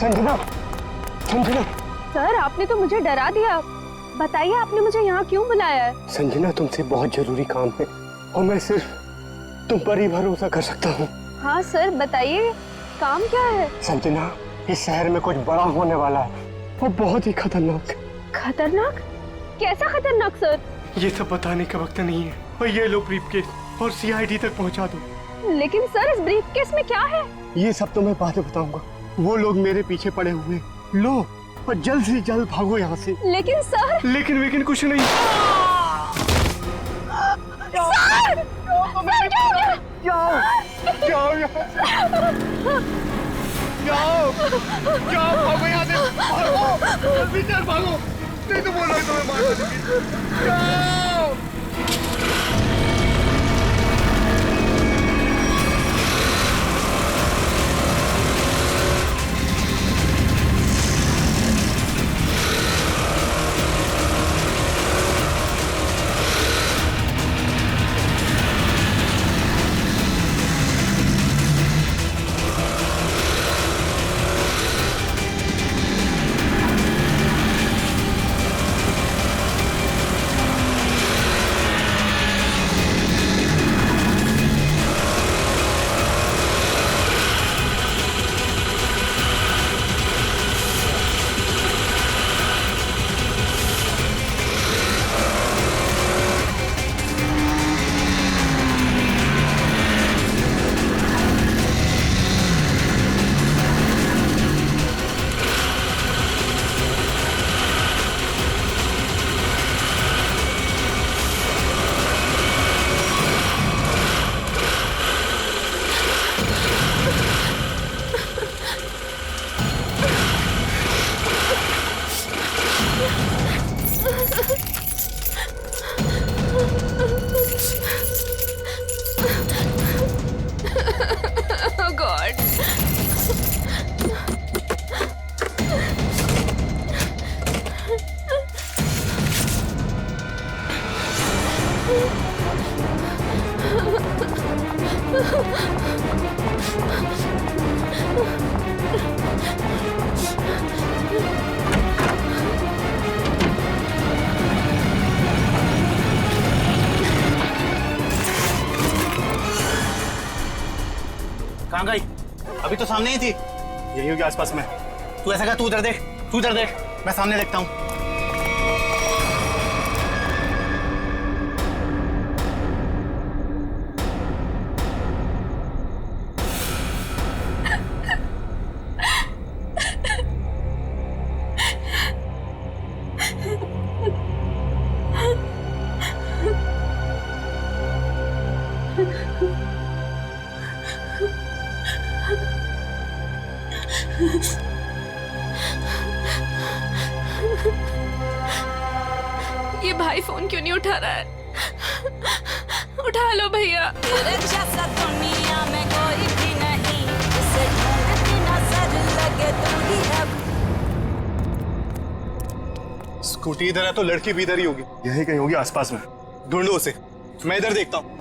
Sanjana, Sanjana. Sir आपने तो मुझे डरा दिया। बताइए आपने मुझे यहाँ क्यों बुलाया है? संजना तुमसे बहुत जरूरी काम है और मैं सिर्फ तुम पर ही भरोसा कर सकता हूँ। हाँ सर बताइए, काम क्या है? संजना, इस शहर में कुछ बड़ा होने वाला है और बहुत ही खतरनाक। खतरनाक? कैसा खतरनाक सर? ये सब बताने का वक्त नहीं है और ये लो ब्रीफकेस और सीआईडी तक पहुंचा दो। लेकिन सर इस ब्रीफकेस में क्या है? ये सब तो मैं बाद में बताऊंगा। वो लोग मेरे पीछे पड़े हुए हैं। लो और जल्द से जल्द भागो यहाँ से। लेकिन सर। लेकिन कुछ नहीं। सर! सर क्या हो गया? जाओ जाओ यहाँ से। जाओ जाओ भागो यहाँ से। भागो जल्दी चल भागो, नहीं तो बोल रहा तुम्हें मार दूंगी। जाओ। Oh God. कहाँ गई? अभी तो सामने ही थी। यही होगी आसपास में। तू ऐसा कर, तू उधर देख, तू उधर देख, मैं सामने देखता हूँ। ये भाई फोन क्यों नहीं उठा रहा है? उठा लो भैया। तेरे जैसा दुनिया में कोई भी नहीं, जिसे ढूंढती नजर लगे तू ही है। स्कूटी इधर है तो लड़की भी इधर ही होगी। यही कहीं होगी आसपास में। ढूंढो उसे, मैं इधर देखता हूँ।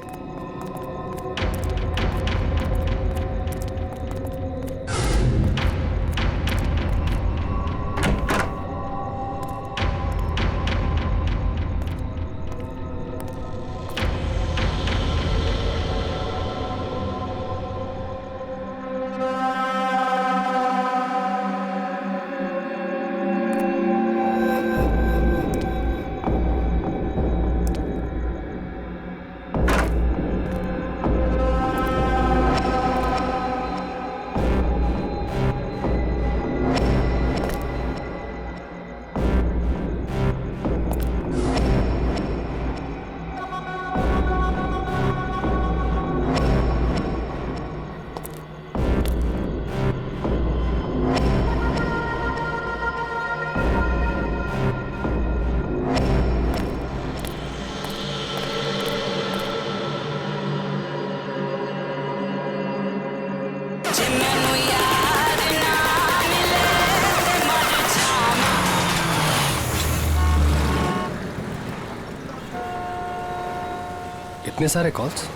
इतने सारे कॉल्स?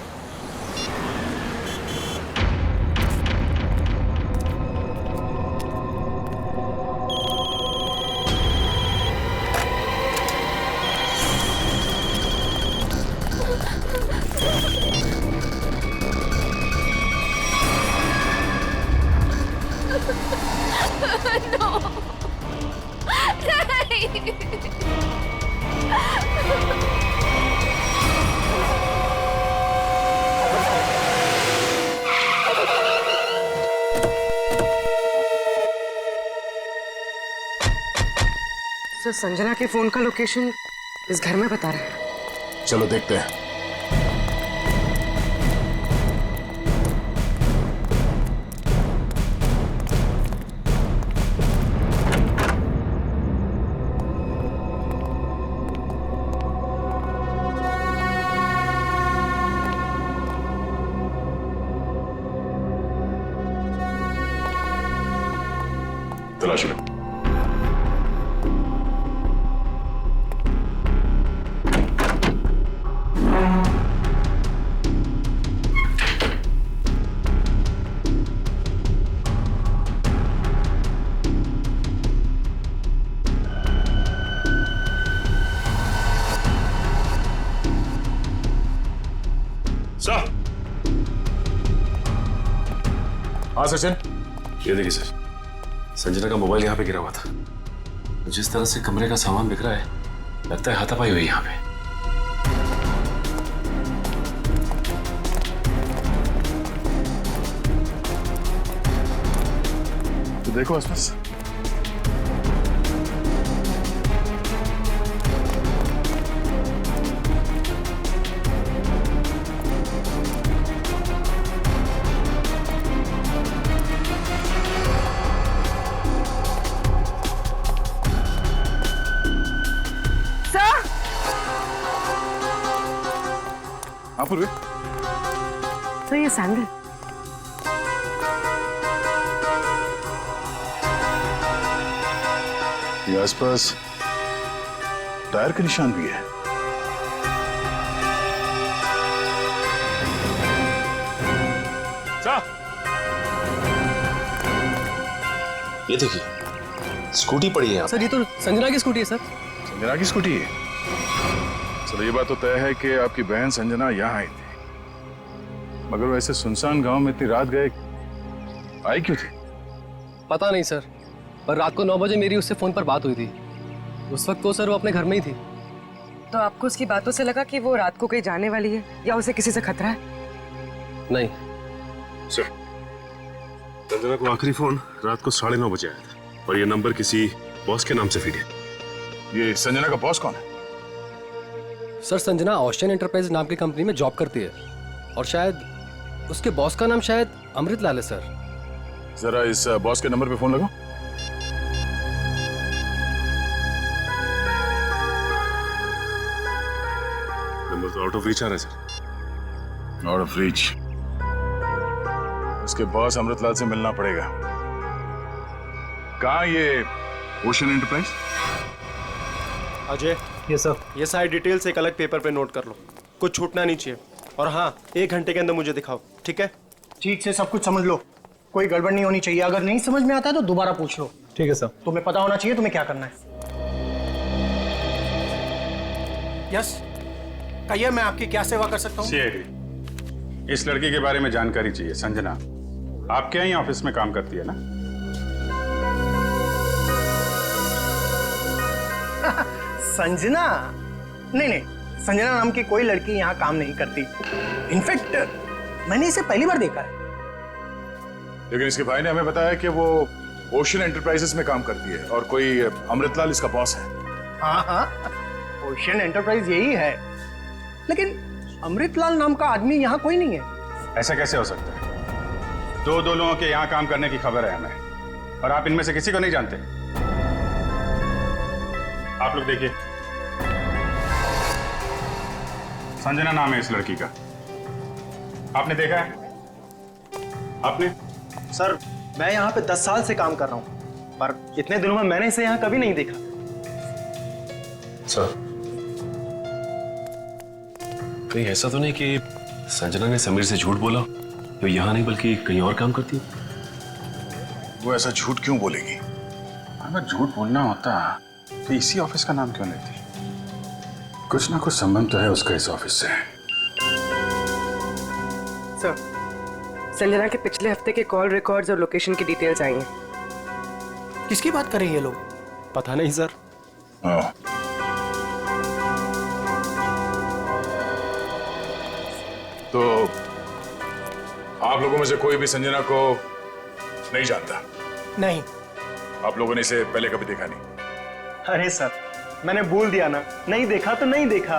सर संजना के फोन का लोकेशन इस घर में बता रहा है। चलो देखते हैं। तलाश लो। सर। हाँ सचिन। ये देखिए सर, संजना का मोबाइल यहाँ पे गिरा हुआ था। जिस तरह से कमरे का सामान बिखरा है, लगता है हाथापाई हुई यहाँ पे। तो देखो आसपास। हाँ पूर्वी। सर ये सैंडल। ये आसपास टायर के निशान भी है। ये देखिए, स्कूटी पड़ी है यहाँ। सर ये तो संजना की स्कूटी है सर। संजना की स्कूटी है। चलो ये बात तो तय है कि आपकी बहन संजना यहाँ आई थी, मगर वैसे सुनसान गांव में इतनी रात गए आई क्यों थी? पता नहीं सर, पर रात को 9 बजे मेरी उससे फोन पर बात हुई थी। उस वक्त तो सर वो अपने घर में ही थी। तो आपको उसकी बातों से लगा कि वो रात को कहीं जाने वाली है या उसे किसी से खतरा है? नहीं सर, संजना को आखिरी फोन रात को 9:30 बजे आया था और ये नंबर किसी बॉस के नाम से फीड है। ये संजना का बॉस कौन है? सर, संजना ओशियन एंटरप्राइज नाम की कंपनी में जॉब करती है और शायद उसके बॉस का नाम शायद अमृतलाल है सर। जरा इस बॉस के नंबर पे फोन लगाओ। नंबर तो आउट ऑफ रीच आ रहा है सर। Out of reach. उसके बॉस अमृतलाल से मिलना पड़ेगा। कहाँ ये ओशियन एंटरप्राइज? अजय, ये सर। ये सारी डिटेल्स एक अलग पेपर पे नोट कर लो, कुछ छूटना नहीं चाहिए। और हाँ, 1 घंटे के अंदर मुझे दिखाओ, ठीक है? ठीक से सब कुछ समझ लो, कोई गड़बड़ नहीं होनी चाहिए। अगर नहीं समझ में आता है तो दोबारा पूछ लो। ठीक है सर। तुम्हें पता होना चाहिए तुम्हें क्या करना है। यस, कहिए मैं आपकी क्या सेवा कर सकता हूँ? सीआईडी, इस लड़की के बारे में जानकारी चाहिए। संजना आपके यहाँ ऑफिस में काम करती है ना? संजना? नहीं, संजना नाम की कोई लड़की यहाँ काम नहीं करती। इनफैक्ट मैंने इसे पहली बार देखा है। लेकिन इसके भाई ने हमें बताया कि वो ओशियन एंटरप्राइजेस में काम करती है और कोई अमृतलाल इसका बॉस है। हाँ, ओशियन एंटरप्राइज यही है, लेकिन अमृतलाल नाम का आदमी यहाँ कोई नहीं है। ऐसा कैसे हो सकता है? दो लोगों के यहाँ काम करने की खबर है हमें, और आप इनमें से किसी को नहीं जानते। आप लोग देखिए, संजना नाम है इस लड़की का। आपने देखा है? आपने? सर, मैं यहाँ पे 10 साल से काम कर रहा हूँ, पर इतने दिनों में मैंने इसे यहाँ कभी नहीं देखा। सर, कहीं ऐसा तो नहीं कि संजना ने समीर से झूठ बोला, तो यहाँ नहीं बल्कि कहीं और काम करती है? वो ऐसा झूठ क्यों बोलेगी? अगर झूठ बोलना होता तो इसी ऑफिस का नाम क्यों लेती? कुछ ना कुछ संबंध तो है उसका इस ऑफिस से। सर, संजना के पिछले हफ्ते के कॉल रिकॉर्ड्स और लोकेशन की डिटेल्स आई हैं। किसकी बात कर रहे हैं ये लोग? पता नहीं सर। तो आप लोगों में से कोई भी संजना को नहीं जानता? नहीं। आप लोगों ने इसे पहले कभी देखा नहीं? अरे सर, मैंने बोल दिया ना, नहीं देखा तो नहीं देखा।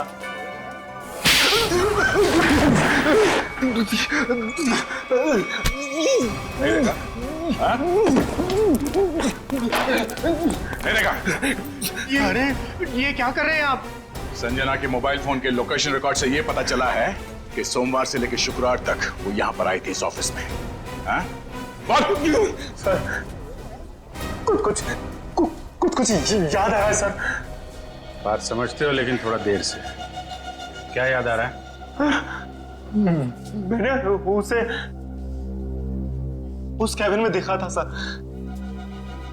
अरे ये क्या कर रहे हैं आप? संजना के मोबाइल फोन के लोकेशन रिकॉर्ड से ये पता चला है कि सोमवार से लेकर शुक्रवार तक वो यहाँ पर आई थी इस ऑफिस में। हाँ? बोल। कुछ याद आ रहा है सर। बात समझते हो लेकिन थोड़ा देर से। क्या याद आ रहा है? मैंने उसे उस कैबिन में देखा था सर।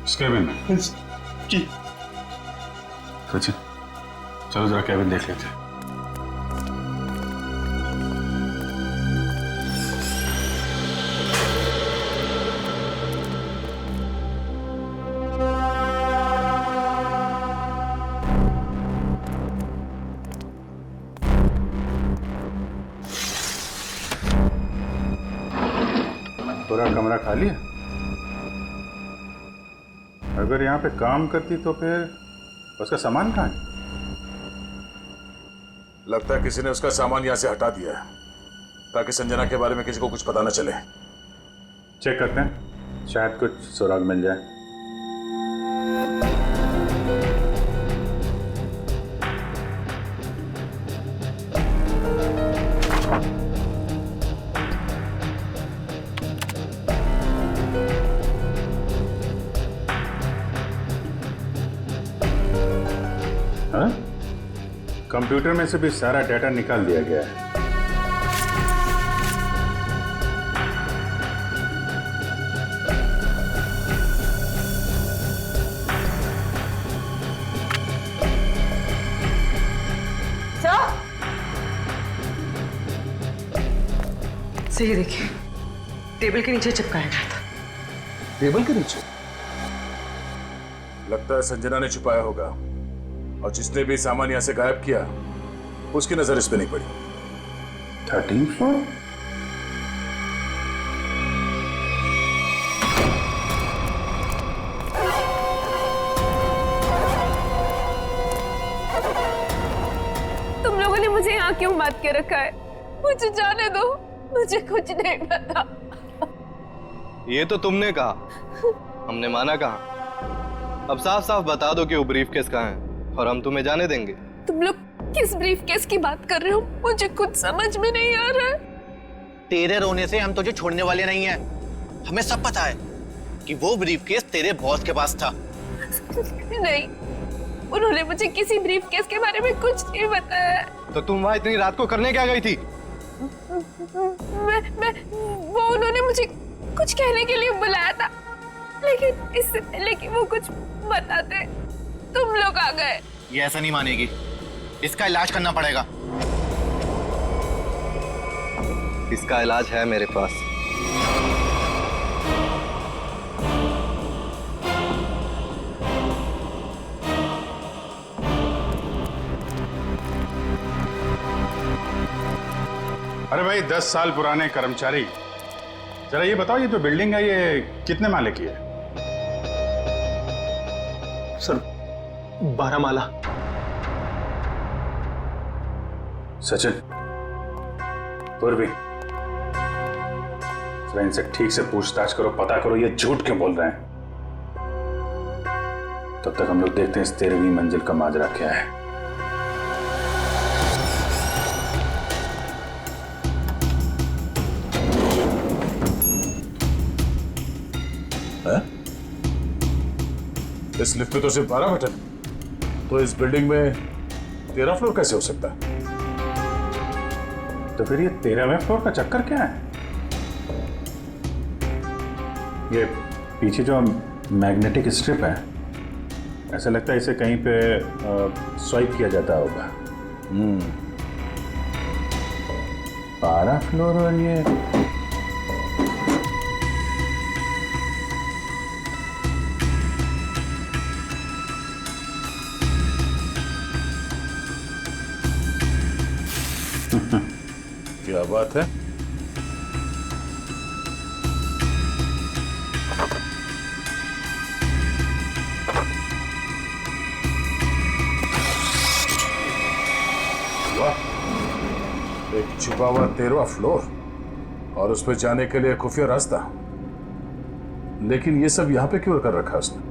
उस कैबिन में? जी। सचिन, चलो जरा कैबिन देख लेते हैं। पूरा कमरा खाली है? अगर यहाँ पे काम करती तो फिर उसका सामान कहाँ है? लगता है किसी ने उसका सामान यहाँ से हटा दिया है ताकि संजना के बारे में किसी को कुछ पता न चले। चेक करते हैं, शायद कुछ सुराग मिल जाए। हाँ? कंप्यूटर में से भी सारा डाटा निकाल दिया गया है। सही देखिए, टेबल के नीचे चिपकाया गया था। टेबल के नीचे? लगता है संजना ने छुपाया होगा और जिसने भी सामान यहां से गायब किया उसकी नजर इस पे नहीं पड़ी। 13th floor? तुम लोगों ने मुझे यहाँ क्यों बात के रखा है? मुझे जाने दो, मुझे कुछ नहीं पता। ये तो तुमने कहा, हमने माना कहा। अब साफ साफ बता दो कि वो ब्रीफकेस कहाँ है और हम तुम्हें जाने देंगे। तुम लोग किस ब्रीफकेस की बात कर रहे हो? मुझे कुछ समझ में नहीं आ रहा है। तेरे रोने से हम तुझे छोड़ने वाले नहीं हैं। हमें सब पता है कि वो ब्रीफकेस तेरे बॉस के पास था। नहीं, उन्होंने मुझे किसी ब्रीफकेस के बारे में कुछ नहीं बताया। तो तुम वहां इतनी रात को करने क्या गई थी? वो उन्होंने मुझे कुछ कहने के लिए बुलाया था, लेकिन इससे पहले कि वो कुछ बताते तुम लोग आ गए। ये ऐसा नहीं मानेगी, इसका इलाज करना पड़ेगा। इसका इलाज है मेरे पास। अरे भाई 10 साल पुराने कर्मचारी, जरा ये बताओ, ये जो बिल्डिंग है ये कितने माले की है? सर 12 माला। सचिन, पूर्वी, जरा इनसे ठीक से पूछताछ करो, पता करो ये झूठ क्यों बोल रहे हैं। तब तक हम लोग देखते हैं इस 13वीं मंजिल का माजरा क्या है। इस लिफ्ट पे तो सिर्फ 12 बटन, तो इस बिल्डिंग में 13 फ्लोर कैसे हो सकता है? तो फिर ये 13वें फ्लोर का चक्कर क्या है? ये पीछे जो मैग्नेटिक स्ट्रिप है, ऐसा लगता है इसे कहीं पे स्वाइप किया जाता होगा। 12 फ्लोर और ये क्या बात है? छिपा हुआ 13वां फ्लोर और उस पर जाने के लिए खुफिया रास्ता। लेकिन ये सब यहाँ पे क्यों कर रखा उसने?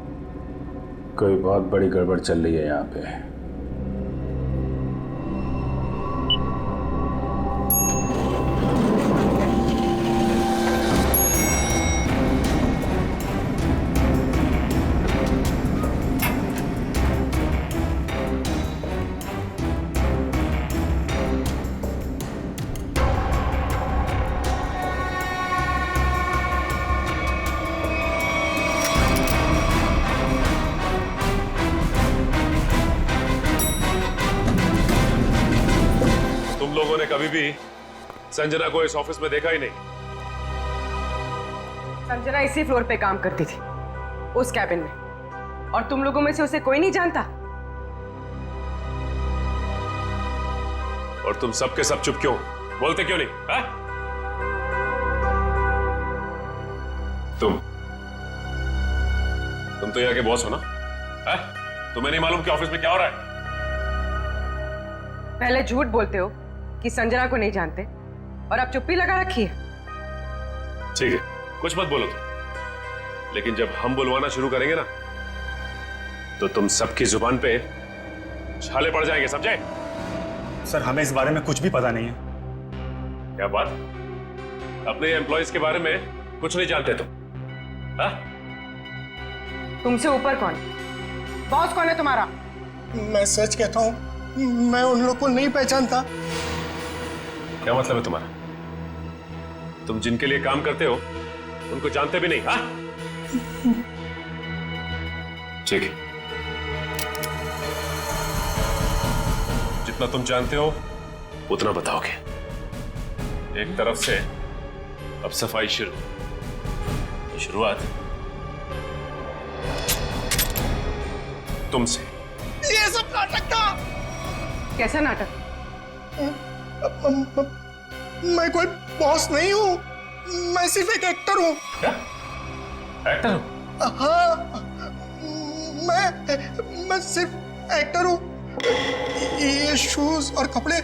कोई बहुत बड़ी गड़बड़ चल रही है यहाँ पे। तुम लोगों ने कभी भी संजना को इस ऑफिस में देखा ही नहीं। संजना इसी फ्लोर पे काम करती थी, उस कैबिन में, और तुम लोगों में से उसे कोई नहीं जानता। और तुम सब के सब चुप क्यों, बोलते क्यों नहीं? हा? तुम तो यहाँ के बॉस हो ना? हा? तुम्हें नहीं मालूम कि ऑफिस में क्या हो रहा है? पहले झूठ बोलते हो कि संजना को नहीं जानते, और अब चुप्पी लगा रखी है। ठीक है, कुछ मत बोलो तुम, लेकिन जब हम बुलवाना शुरू करेंगे ना, तो तुम सबकी जुबान पे छाले पड़ जाएंगे, समझे? सर, हमें इस बारे में कुछ भी पता नहीं है। क्या बात? अपने एम्प्लॉयज के बारे में कुछ नहीं जानते तुम? हाँ? तुमसे ऊपर कौन? बॉस कौन है तुम्हारा? मैं सच कहता हूँ, मैं उन लोग को नहीं पहचानता। क्या मतलब है तुम्हारा? तुम जिनके लिए काम करते हो उनको जानते भी नहीं? हाँ? ठीक है, जितना तुम जानते हो उतना बताओगे। एक तरफ से अब सफाई शुरुआत तुमसे। ये सब नाटक था। कैसा नाटक? मैं कोई बॉस नहीं हूँ, मैं सिर्फ एक एक्टर हूँ। क्या? एक्टर हो? हाँ, मैं सिर्फ एक्टर हूँ। ये शूज और कपड़े,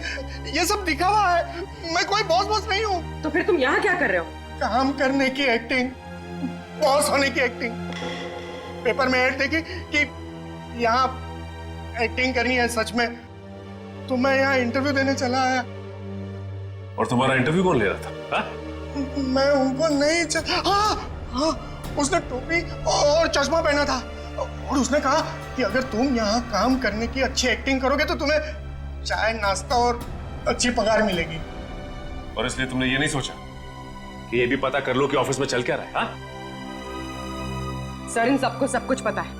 ये सब दिखावा है। मैं कोई बॉस नहीं हूँ। तो फिर तुम यहाँ क्या कर रहे हो? काम करने की एक्टिंग, बॉस होने की एक्टिंग। पेपर में ऐड देखी कि यहाँ एक्टिंग करनी है सच में, तो मैं यहाँ इंटरव्यू देने चला आया। और तुम्हारा इंटरव्यू कौन ले रहा था? हा? मैं उनको नहीं हाँ, उसने टोपी और चश्मा पहना था, और उसने कहा कि अगर तुम यहाँ काम करने की अच्छी एक्टिंग करोगे तो तुम्हें चाय, नाश्ता और अच्छी पगार मिलेगी। और इसलिए तुमने ये नहीं सोचा कि ये भी पता कर लो कि ऑफिस में चल क्या रहा है? हा? सर, इन सबको सब कुछ पता है,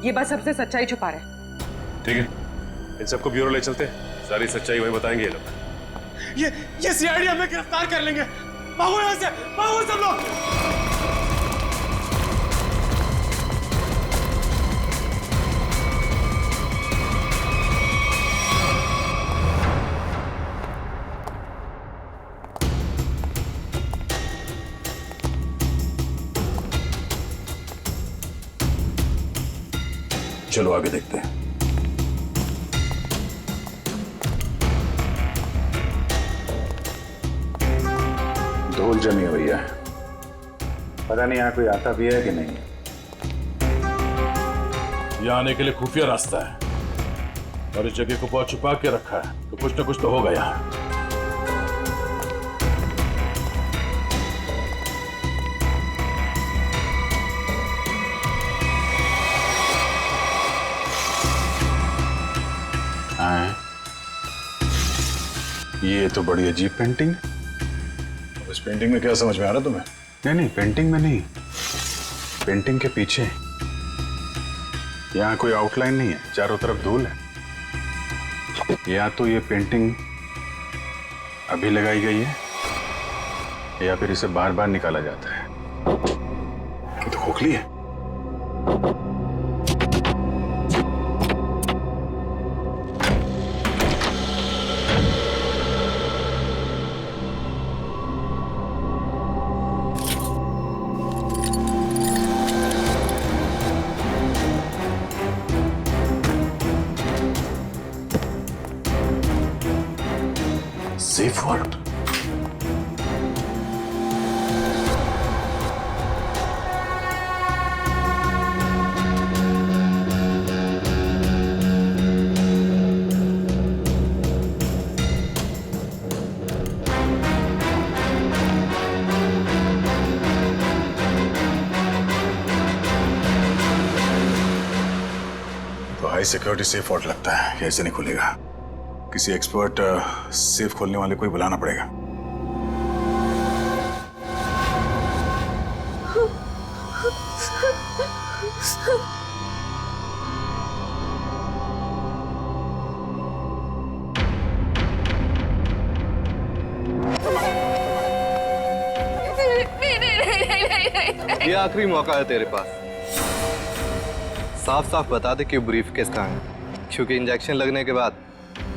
ये बस सबसे सच्चाई छुपा रहे हैं। ठीक है, इन सबको ब्यूरो ले चलते हैं, सारी सच्चाई वही बताएंगे ये लोग। ये सीआईडी हमें गिरफ्तार कर लेंगे। भागो यहाँ से, भागो सब लोग। चलो आगे देखते हैं। धूल जमी हुई है, पता नहीं यहाँ कोई आता भी है कि नहीं। यहाँ आने के लिए खुफिया रास्ता है और इस जगह को बहुत छुपा के रखा है, तो कुछ ना कुछ तो होगा यहाँ। ये तो बड़ी अजीब पेंटिंग। इस पेंटिंग में क्या समझ में आ रहा तुम्हें? नहीं, पेंटिंग में नहीं, पेंटिंग के पीछे। यहाँ कोई आउटलाइन नहीं है, चारों तरफ धूल है। या तो ये पेंटिंग अभी लगाई गई है, या फिर इसे बार बार निकाला जाता है। ये तो खोखली है। Safe word. High security safe vault लगता है, ये ऐसे नहीं खुलेगा। किसी एक्सपर्ट सेफ खोलने वाले को ही बुलाना पड़ेगा। ये आखिरी मौका है तेरे पास। साफ साफ बता दे कि ब्रीफ केस कहाँ है, क्योंकि इंजेक्शन लगने के बाद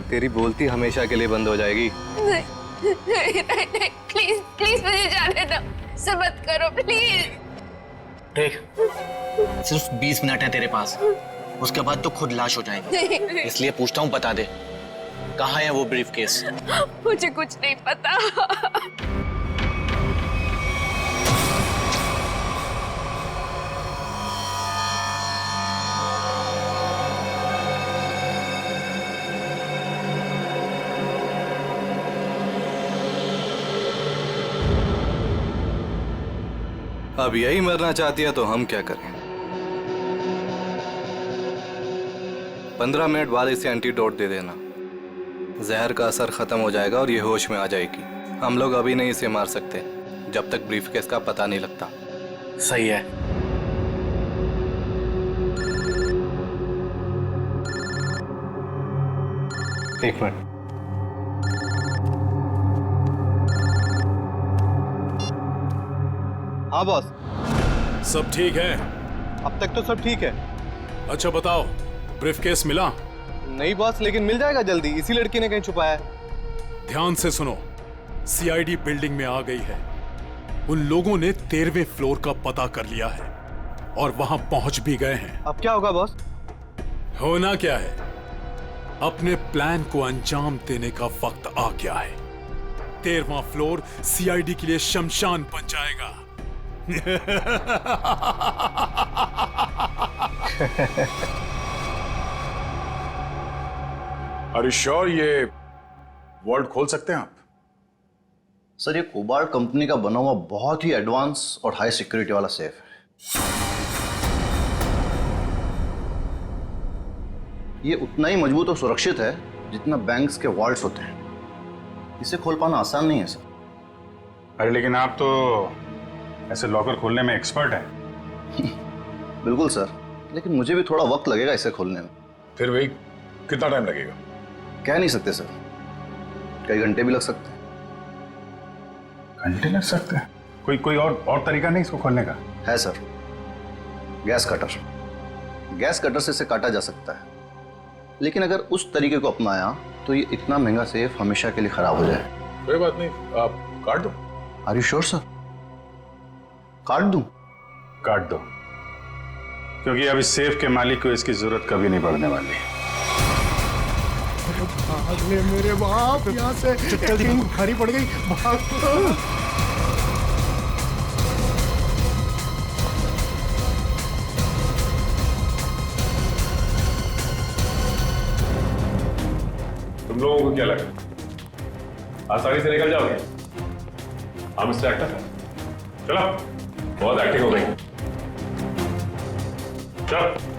तेरी बोलती हमेशा के लिए बंद हो जाएगी। नहीं, प्लीज प्लीज मुझे जाने दो, ऐसा मत करो प्लीज। देख, सिर्फ 20 मिनट है तेरे पास, उसके बाद तो खुद लाश हो जाएगी। इसलिए पूछता हूँ, बता दे कहाँ है वो ब्रीफ केस? मुझे कुछ नहीं पता। अब यही मरना चाहती है तो हम क्या करें? 15 मिनट बाद इसे एंटीडोट दे देना, जहर का असर खत्म हो जाएगा और ये होश में आ जाएगी। हम लोग अभी नहीं इसे मार सकते जब तक ब्रीफकेस का पता नहीं लगता। सही है। एक मिनट। हाँ बॉस, सब ठीक है? अब तक तो सब ठीक है। अच्छा बताओ, ब्रीफकेस मिला? नहीं बॉस, लेकिन मिल जाएगा जल्दी, इसी लड़की ने कहीं छुपाया है। ध्यान से सुनो, सीआईडी बिल्डिंग में आ गई है। उन लोगों ने 13वें फ्लोर का पता कर लिया है और वहां पहुंच भी गए हैं। अब क्या होगा बॉस? होना क्या है, अपने प्लान को अंजाम देने का वक्त आ गया है। 13वां फ्लोर सीआईडी के लिए शमशान बन जाएगा। Are you sure ये वॉल्ट खोल सकते हैं आप? सर, ये कोबार्ड कंपनी का बना हुआ बहुत ही एडवांस और हाई सिक्योरिटी वाला सेफ है। ये उतना ही मजबूत और सुरक्षित है जितना बैंक्स के वॉल्ट्स होते हैं। इसे खोल पाना आसान नहीं है सर। अरे लेकिन आप तो ऐसे लॉकर खोलने में एक्सपर्ट हैं। बिल्कुल सर, लेकिन मुझे भी थोड़ा वक्त लगेगा इसे खोलने में। फिर भाई कितना टाइम लगेगा? कह नहीं सकते सर, कई घंटे भी लग सकते हैं। घंटे लग सकते हैं? कोई और तरीका नहीं इसको खोलने का? है sir, gas cutter. Gas cutter से इसे काटा जा सकता है, लेकिन अगर उस तरीके को अपनाया तो ये इतना महंगा सेफ हमेशा के लिए खराब हो जाए। कोई बात नहीं, आप काट दो। Are you sure sir? काट दूं? काट दो, क्योंकि अब इस सेफ के मालिक को इसकी जरूरत कभी नहीं पड़ने वाली। भाग ले मेरे बाप यहाँ से, एक्टिंग भारी पड़ गई। भाग। तुम लोगों को क्या लगा आसानी से निकल जाओगे? हम इससे एक्टर है। चलो, बहुत एक्टिंग हो गई। चलो।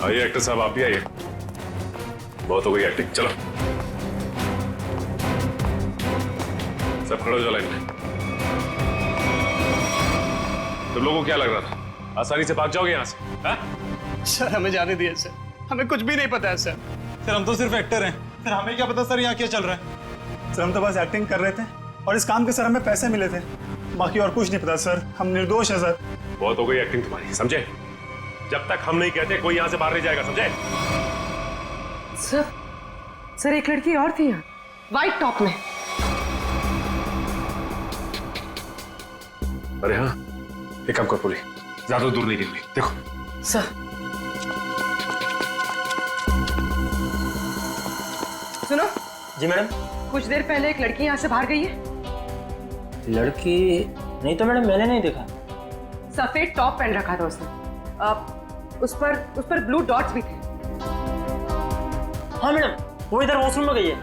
आइए एक्टर साहब, आप भी आइए। बहुत हो गई एक्टिंग, चलो सब खड़े हो जाओ लाइन में। तुम लोगों को क्या लग रहा था आसानी से भाग जाओगे यहाँ से? हा? सर हमें जाने दिए सर, हमें कुछ भी नहीं पता है सर। सर हम तो सिर्फ एक्टर हैं, सर हमें क्या पता सर यहाँ क्या चल रहा है। सर हम तो बस एक्टिंग कर रहे थे और इस काम के सर हमें पैसे मिले थे, बाकी और कुछ नहीं पता सर। हम निर्दोष हैं सर। बहुत हो गई एक्टिंग तुम्हारी, समझे? जब तक हम नहीं कहते कोई यहाँ से बाहर नहीं जाएगा, समझे? सर एक लड़की और थी यहाँ, व्हाइट टॉप में। अरे हाँ, एक काम कर पूरी, ज्यादा दूर नहीं गिरनी। देखो सर, सुनो। जी मैडम। कुछ देर पहले एक लड़की यहाँ से बाहर गई है। लड़की? नहीं तो मैडम, मैंने नहीं देखा। सफेद टॉप पहन रखा था उसने, उस पर ब्लू डॉट्स भी थे। हाँ मैडम, वो इधर वॉशरूम में गई है।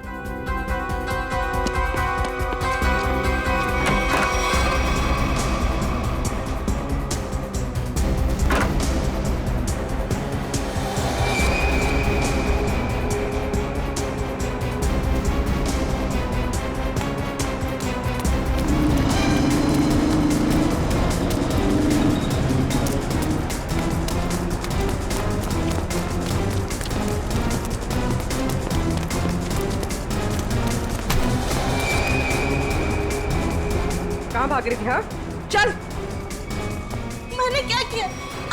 भाग रही थी? हाँ, चल। मैंने क्या किया?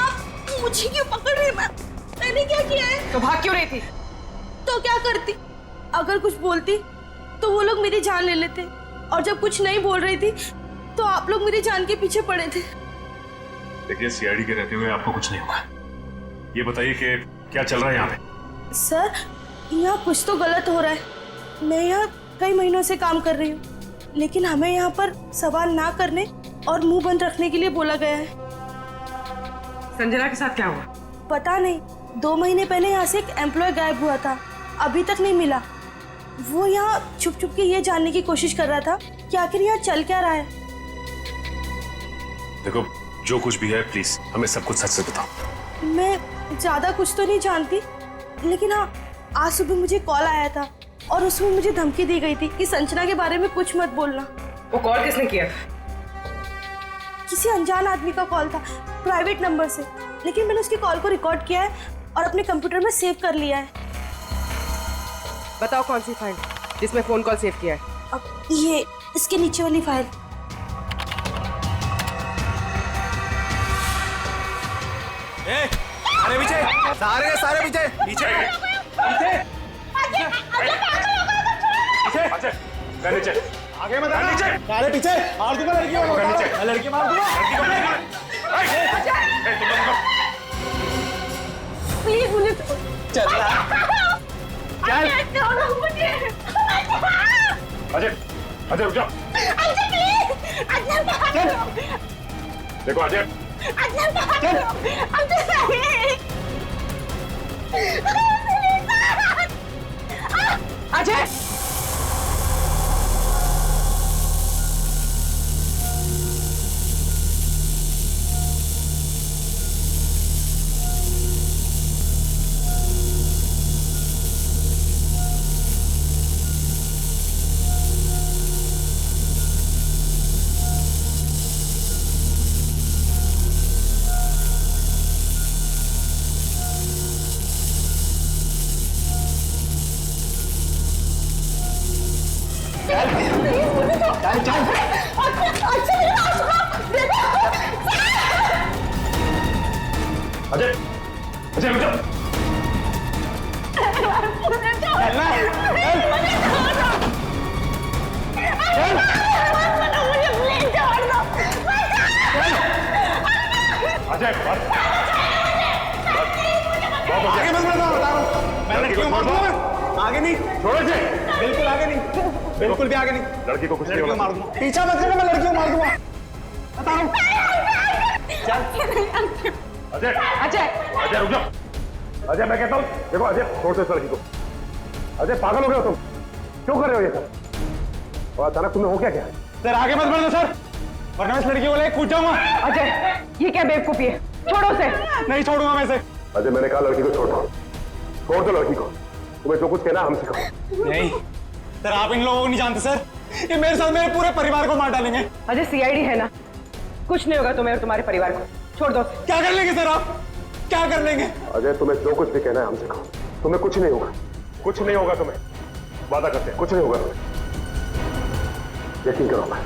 आप मुझे क्यों पकड़ रहे हैं? मैंने क्या किया है? तो भाग क्यों रही थी? तो क्या करती? अगर कुछ बोलती तो वो लोग मेरी जान ले लेते, और जब कुछ नहीं बोल रही थी तो आप लोग मेरी जान के पीछे पड़े थे। देखिए, सीआईडी के रहते हुए आपको कुछ नहीं होगा। ये बताइए कि क्या चल रहा है यहाँ पे? सर, यहाँ कुछ तो गलत हो रहा है। मैं यहाँ कई महीनों से काम कर रही हूँ, लेकिन हमें यहाँ पर सवाल ना करने और मुंह बंद रखने के लिए बोला गया है। संजना के साथ क्या हुआ? पता नहीं, 2 महीने पहले यहाँ से एक एम्प्लॉय गायब हुआ था, अभी तक नहीं मिला। वो यहाँ छुप छुप के ये जानने की कोशिश कर रहा था कि आखिर यहाँ चल क्या रहा है। देखो, जो कुछ भी है प्लीज हमें सब कुछ सच से बताओ। मैं ज्यादा कुछ तो नहीं जानती, लेकिन हाँ, आज सुबह मुझे कॉल आया था और उसमें मुझे धमकी दी गई थी कि संजना के बारे में कुछ मत बोलना। वो कॉल किसने किया? किसी अनजान आदमी का कॉल था, प्राइवेट नंबर से, लेकिन मैंने उसकी कॉल को रिकॉर्ड किया है और अपने कंप्यूटर में सेव कर लिया है। बताओ कौन सी फाइल जिसमें फोन कॉल सेव किया है? अब ये इसके नीचे वाली फाइल। अरे पीछे, सारे के सारे पीछे, पीछे, पीछे, नीचे, आगे मत आना, नीचे, सारे पीछे, मार दूंगा लड़कियों को, नीचे, लड़की मार दूंगा, प्लीज मुझे चल, चल, अजय, अजय रुक जाओ। अजय प्लीज, अजय देखो अजय, अजय, अजय, अजय रुक जाओ। अजय, आगे मत बढ़ो, बता रहा हूँ, मैं लड़की को मार दूंगा, आगे नहीं, छोड़ो इसे, बिल्कुल आगे नहीं, बिल्कुल भी आगे नहीं, लड़की को कुछ नहीं लड़की को होगा। मार दूंगा, पीछा मत करना, मैं लड़की को मार दूंगा, बता रहा हूँ, अजय, अजय, अजय रुक जाओ। अजय मैं कहता हूँ, देखो अजय, छोड़ दो इस लड़की को। अजय पागल हो गए हो तुम, क्यों कर रहे हो ये सब? और अचानक तुम्हें हो क्या क्या? सर आगे मत बढ़ो सर, वरना मैं इस लड़की को लेकर कूद जाऊंगा। अजय, ये क्या बेवकूफी है? छोड़ो उसे। नहीं छोड़ूंगा मैं इसे। अजय मैंने कहा लड़की को छोड़ दो, छोड़ दो लड़की को, तुम्हें जो कुछ कहना हमसे कहो। नहीं सर, आप इन लोगों को नहीं जानते सर, ये मेरे साथ मेरे पूरे परिवार को मार डालेंगे। अजय, सीआईडी है ना, कुछ नहीं होगा तुम्हें और तुम्हारे परिवार को, छोड़ दो। क्या कर लेंगे सर आप, क्या कर लेंगे? अजय तुम्हें जो कुछ भी कहना है हमसे कहो, तुम्हें कुछ नहीं होगा, कुछ नहीं होगा तुम्हें, वादा करते हैं कुछ नहीं होगा तुम्हें, यकीन करो। मैं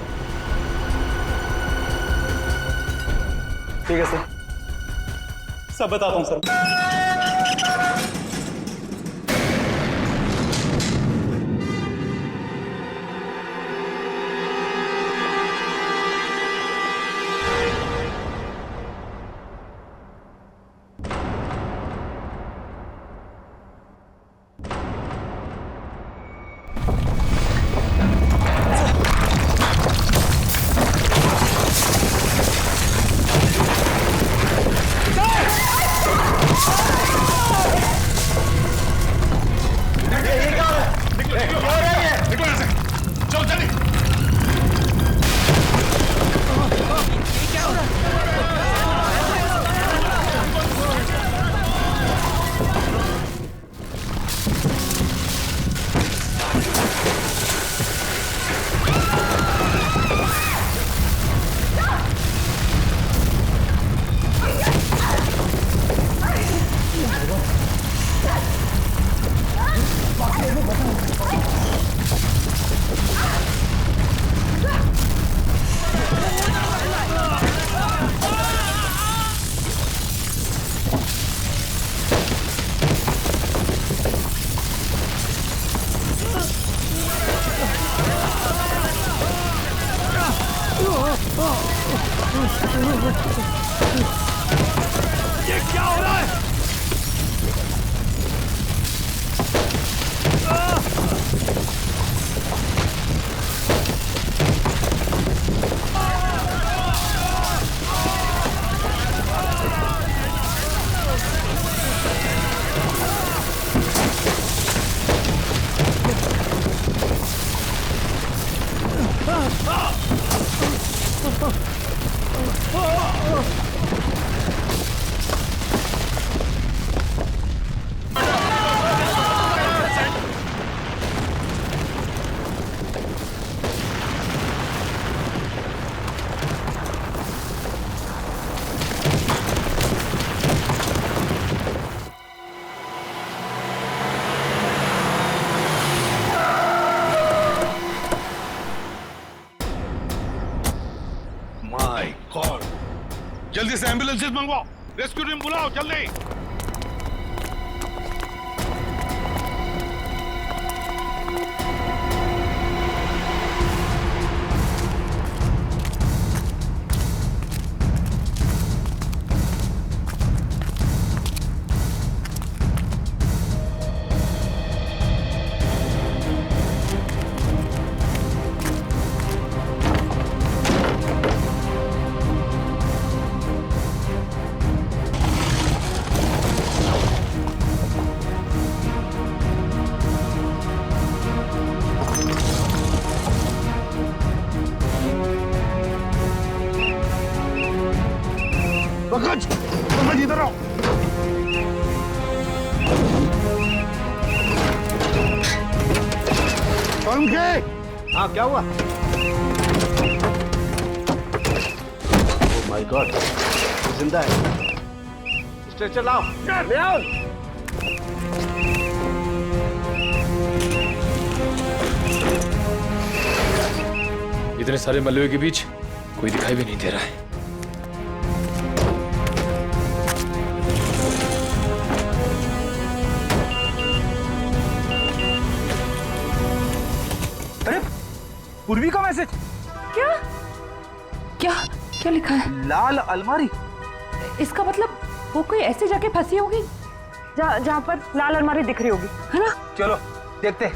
ठीक है सर, सब बताता हूँ सर। जल्दी से एम्बुलेंसेस मंगवाओ, रेस्क्यू टीम बुलाओ जल्दी। पंकज इधर आओ। पंकज, हाँ क्या हुआ? ओह माय गॉड, जिंदा है। स्ट्रेचर लाओ। ले आओ। इतने सारे मलबे के बीच कोई दिखाई भी नहीं दे रहा है। पूर्वी का मैसेज। क्या क्या क्या लिखा है? लाल अलमारी। इसका मतलब वो कोई ऐसी जगह फंसी होगी जहाँ पर लाल अलमारी दिख रही होगी, है ना? चलो देखते हैं।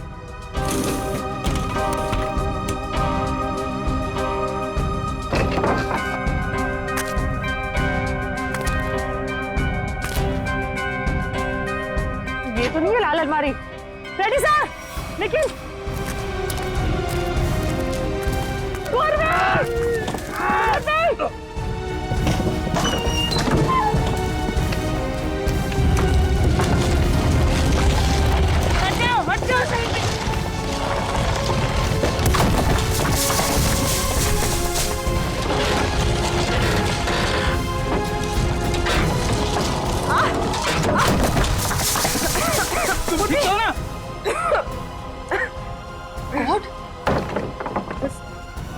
ये तो नहीं है लाल अलमारी। रेडी सर, लेकिन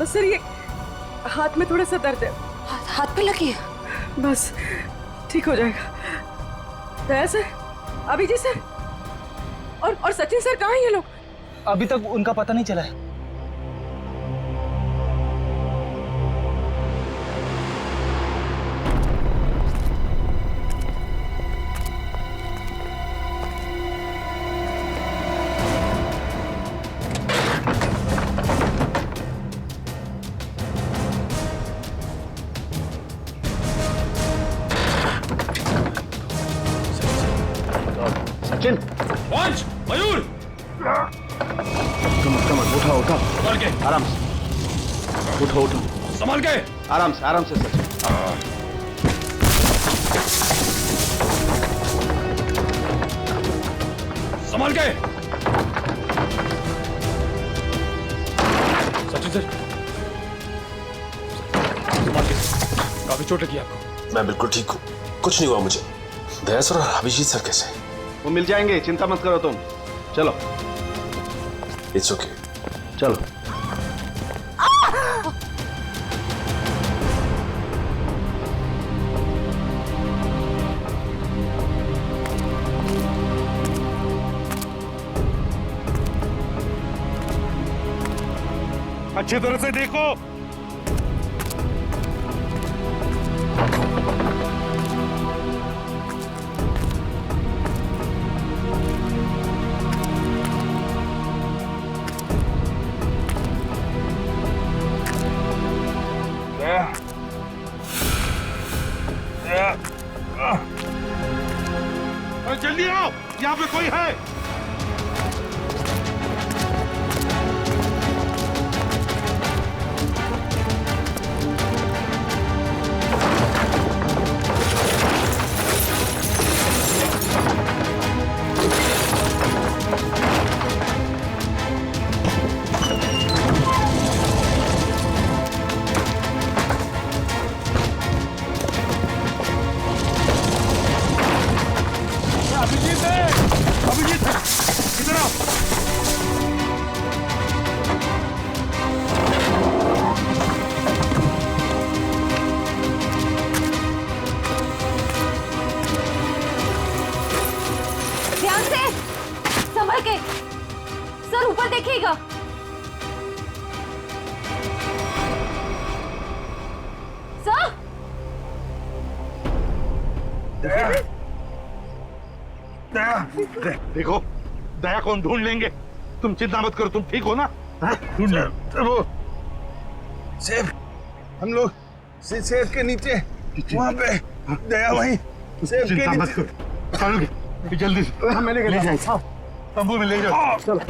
बस सर, ये हाथ में थोड़ा सा दर्द है। हाथ पे लगी है? बस ठीक हो जाएगा। दया सर, अभिजीत सर और सचिन सर कहाँ हैं ये लोग? अभी तक उनका पता नहीं चला है। सचिन, पहुंच मयूर। कमर उठाओ उठाओ। संभाल के, आराम से। उठो उठो। संभाल के। आराम से सचिन। संभाल के। सचिन सर, संभाल के। काफी चोट लगी आपको। मैं बिल्कुल ठीक हूँ, कुछ नहीं हुआ मुझे। दया सर और अभिजीत सर कैसे? वो मिल जाएंगे, चिंता मत करो तुम। चलो। It's okay. चलो। अच्छी तरह से देखो। जल्दी आओ, यहाँ पे कोई है। अभिजीत इधर आओ। ध्यान से, संभल के। सर ऊपर देखिएगा। सर देखो, दया कौन ढूंढ लेंगे, तुम चिंता मत करो, तुम ठीक हो ना? ढूंढ वो सेब, हम लोग सेब के नीचे वहाँ पे दया वहीं सेब के नीचे। मत करो, चलो जल्दी से मैंने ले जाओ, तंबू में ले जाओ। चलो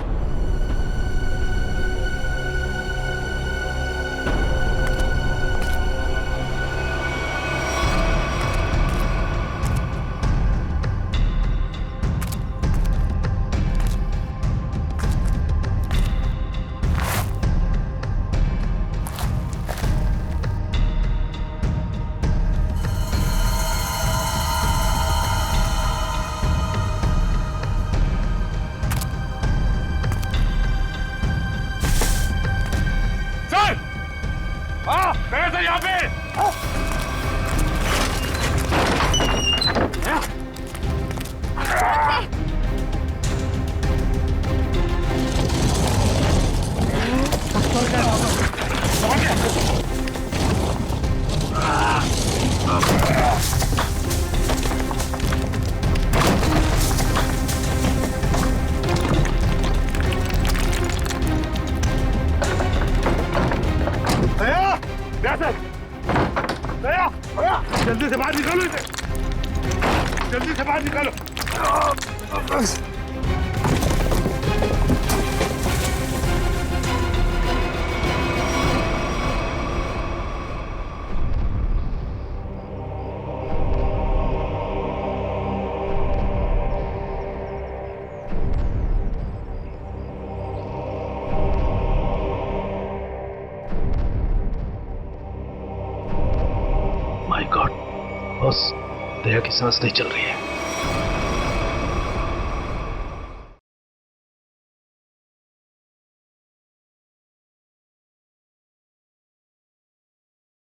यहाँ पे जल्दी से बाहर निकालो इसे, जल्दी से बाहर निकालो। माय गॉड, बस दया की सांस नहीं चल रही है।